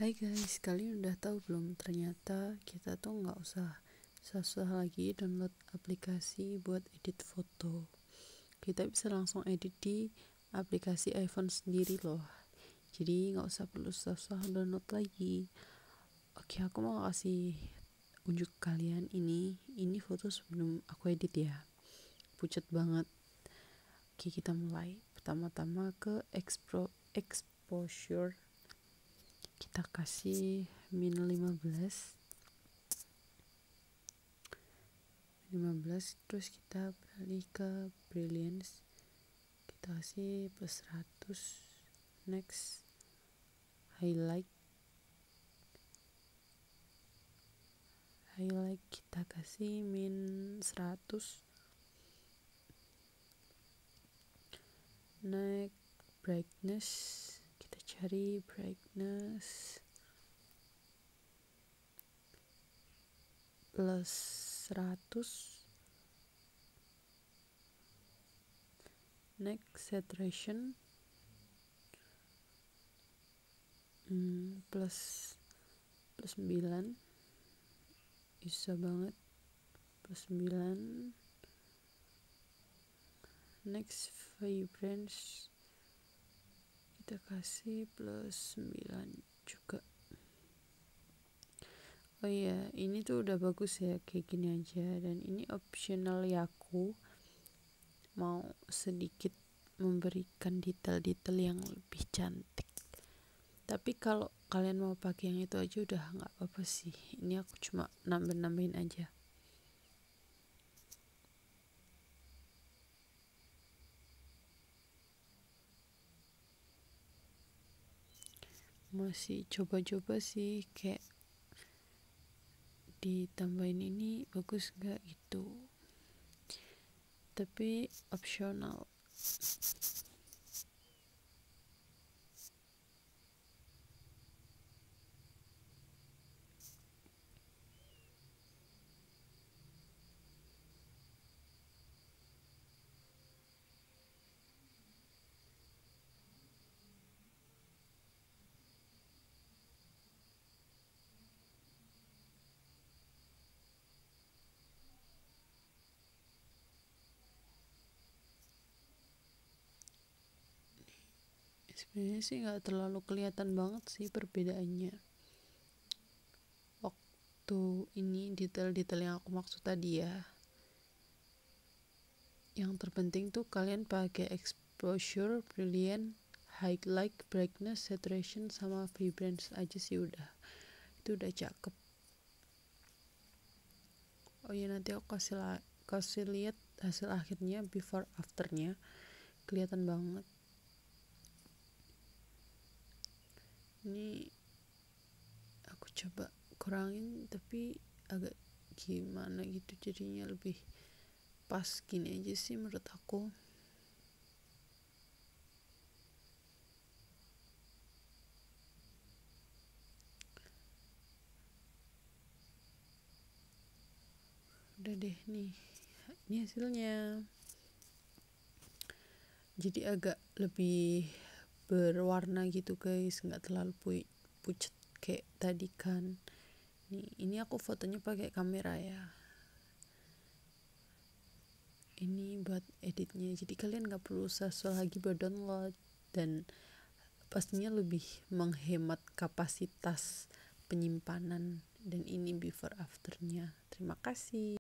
Hai guys, kalian udah tahu belum? Ternyata kita tuh nggak usah susah lagi download aplikasi buat edit foto. Kita bisa langsung edit di aplikasi iPhone sendiri loh. Jadi nggak usah perlu susah download lagi. Oke, aku mau kasih unjuk kalian ini foto sebelum aku edit ya. Pucat banget. Oke, kita mulai. Pertama-tama ke exposure. Kita kasih min 15, terus kita beralih ke brilliance, kita kasih plus 100. Next, highlight kita kasih min 100. Next, brightness, kita cari brightness plus 100. Next, saturation plus 9, bisa banget, plus 9. Next, vibrance kita kasih plus 9 juga. Oh iya, ini tuh udah bagus ya, kayak gini aja. Dan ini optional ya, aku mau sedikit memberikan detail-detail yang lebih cantik. Tapi kalau kalian mau pakai yang itu aja udah nggak apa-apa sih. Ini aku cuma nambahin aja. Masih coba-coba sih, kayak ditambahin ini bagus nggak gitu. Tapi optional. Sebenarnya sih nggak terlalu kelihatan banget sih perbedaannya. Waktu ini detail-detail yang aku maksud tadi ya. Yang terpenting tuh kalian pakai exposure, brilliant, highlight, brightness, saturation, sama vibrance aja sih udah. Itu udah cakep. Oh iya, nanti aku kasih lihat hasil akhirnya, before afternya, kelihatan banget. Ini aku coba kurangin tapi agak gimana gitu, jadinya lebih pas gini aja sih menurut aku. Udah deh, nih ini hasilnya. Jadi agak lebih berwarna gitu guys, nggak terlalu pucat kayak tadi kan. Ini aku fotonya pakai kamera ya, ini buat editnya. Jadi kalian nggak perlu susah lagi buat download, dan pastinya lebih menghemat kapasitas penyimpanan. Dan ini before afternya. Terima kasih.